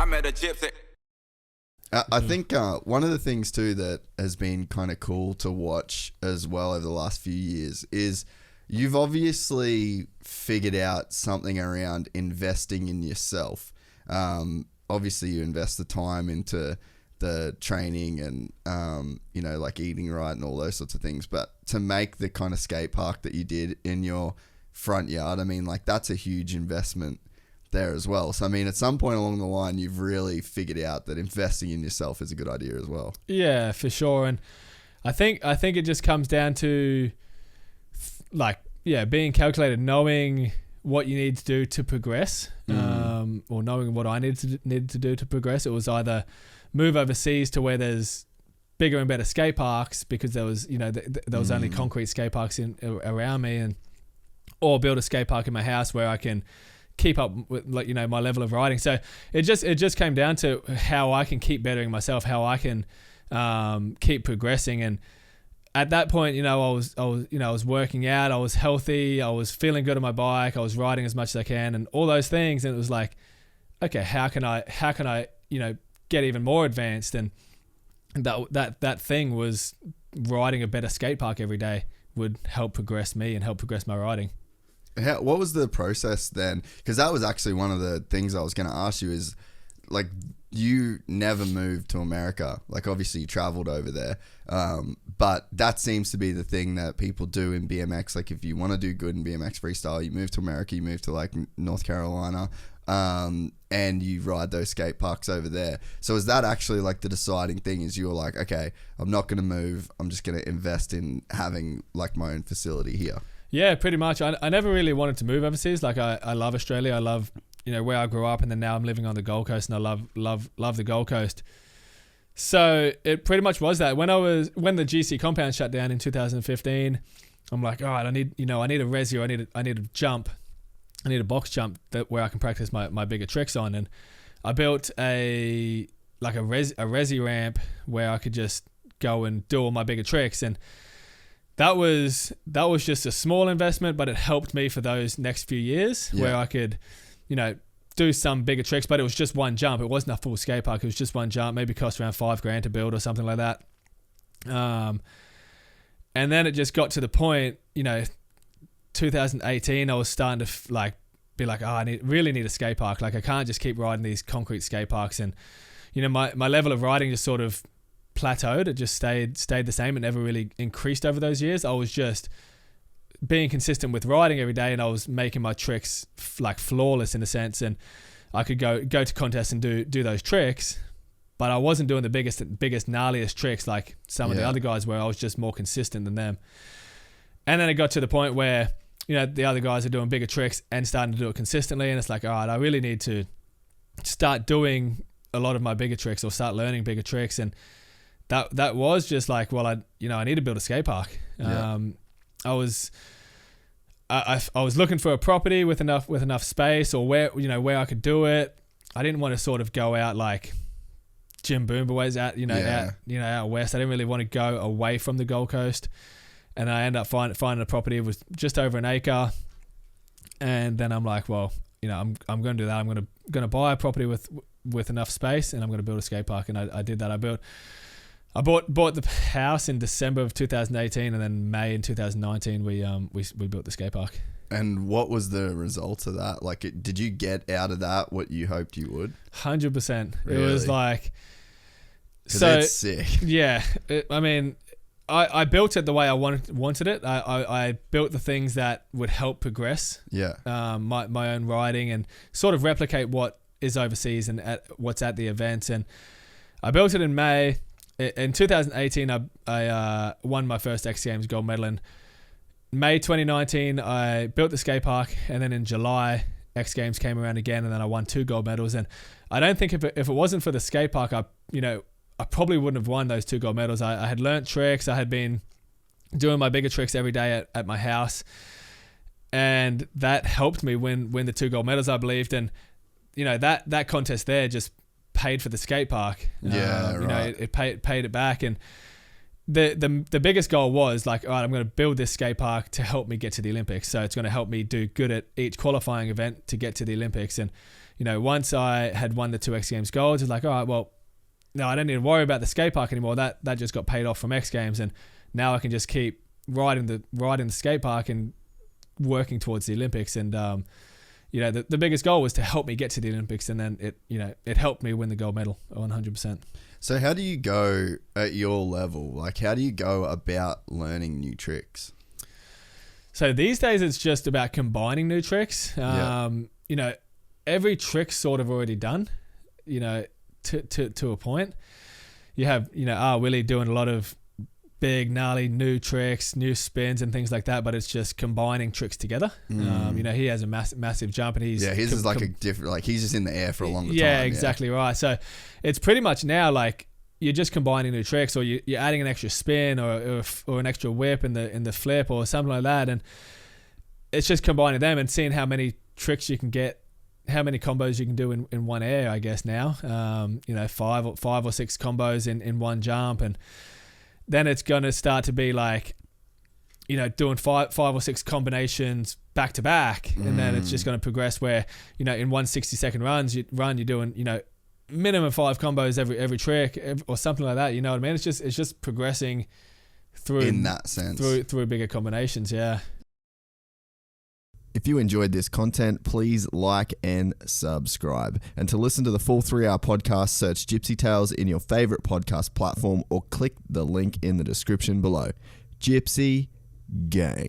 I met a gypsy. I think one of the things too that has been kind of cool to watch as well over the last few years is you've obviously figured out something around investing in yourself. Obviously you invest the time into the training and, like eating right and all those sorts of things. But to make the kind of skate park that you did in your front yard, I mean, like that's a huge investment there as well. So, I mean, at some point along the line, you've really figured out that investing in yourself is a good idea as well. Yeah, for sure. And I think it just comes down to being calculated, knowing what you need to do to progress, or knowing what I needed to do to progress. It was either move overseas to where there's bigger and better skate parks, because there was, there was only concrete skate parks around me, or build a skate park in my house where I can keep up with my level of riding. So it just came down to how I can keep bettering myself, how I can keep progressing. And at that point, I was working out, I was healthy, I was feeling good on my bike, I was riding as much as I can, and all those things. And it was like, okay, how can I get even more advanced? And that thing was riding a better skate park every day would help progress me and help progress my riding. What was the process then? Because that was actually one of the things I was going to ask you is, like, you never moved to America. Like, obviously you traveled over there. But that seems to be the thing that people do in BMX. Like, if you want to do good in BMX freestyle, you move to America, you move to like North Carolina, and you ride those skate parks over there. So is that actually like the deciding thing? Is you were like, okay, I'm not going to move. I'm just going to invest in having like my own facility here. Yeah, pretty much. I never really wanted to move overseas. Like I love Australia. I love, where I grew up, and then now I'm living on the Gold Coast, and I love the Gold Coast. So it pretty much was that. When the GC compound shut down in 2015, I'm like, all right, I need a resi, I need a jump. I need a box jump where I can practice my bigger tricks on. And I built a resi ramp where I could just go and do all my bigger tricks. And that was just a small investment, but it helped me for those next few years where I could, do some bigger tricks. But it was just one jump. It wasn't a full skate park. It was just one jump. Maybe cost around $5,000 to build or something like that. And then it just got to the point, 2018, I was starting to be like, I really need a skate park. Like, I can't just keep riding these concrete skate parks. And my level of riding just sort of plateaued. It just stayed the same. It never really increased over those years. I was just being consistent with riding every day, and I was making my tricks like flawless in a sense. And I could go to contests and do those tricks, but I wasn't doing the biggest gnarliest tricks like some of the other guys, where I was just more consistent than them. And then it got to the point where the other guys are doing bigger tricks and starting to do it consistently, and it's like, all right, I really need to start doing a lot of my bigger tricks, or start learning bigger tricks. And that was just like, well, I need to build a skate park. I was looking for a property with enough space, or where I could do it. I didn't want to sort of go out like Jim Boomba ways out west. I didn't really want to go away from the Gold Coast. And I ended up finding a property. It was just over an acre. And then I'm like, well, I'm going to do that. I'm going to buy a property with enough space, and I'm going to build a skate park. And I did that. I bought the house in December of 2018, and then May in 2019 we built the skate park. And what was the result of that? Like, did you get out of that what you hoped you would? 100%. Really? It was like, so it's sick. Yeah. I built it the way I wanted it. I built the things that would help progress my own riding, and sort of replicate what is overseas and what's at the events. And I built it in May. In 2018, I won my first X Games gold medal. In May 2019, I built the skate park, and then in July, X Games came around again, and then I won 2 gold medals. And I don't think if it wasn't for the skate park, I probably wouldn't have won those 2 gold medals. I had learnt tricks. I had been doing my bigger tricks every day at my house, and that helped me win the 2 gold medals, I believed. And that contest there just paid for the skate park. It paid it back. And the biggest goal was like, all right, I'm going to build this skate park to help me get to the Olympics. So it's going to help me do good at each qualifying event to get to the Olympics. And once I had won the 2 X Games golds, it's like, all right, well, no, I don't need to worry about the skate park anymore. That just got paid off from X Games, and now I can just keep riding the skate park and working towards the Olympics. And the biggest goal was to help me get to the Olympics, and then it helped me win the gold medal 100%. So how do you go at your level? Like, how do you go about learning new tricks? So these days it's just about combining new tricks. Every trick's sort of already done, to a point. You have, Willie doing a lot of big, gnarly new tricks, new spins and things like that, but it's just combining tricks together. He has a massive jump, and his is like a different, like he's just in the air for a longer time. Yeah, exactly right. So it's pretty much now like you're just combining new tricks, or you're adding an extra spin or an extra whip in the flip or something like that, and it's just combining them and seeing how many tricks you can get, how many combos you can do in one air, I guess now. 5 or 6 combos in one jump, and then it's going to start to be like, doing five or 6 combinations back to back, and then it's just going to progress where, in 1 60-second you're doing, minimum 5 combos every trick or something like that. You know what I mean? It's just progressing through in that sense through bigger combinations. Yeah. If you enjoyed this content, please like and subscribe. And to listen to the full 3-hour podcast, search Gypsy Tales in your favorite podcast platform or click the link in the description below. Gypsy Gang.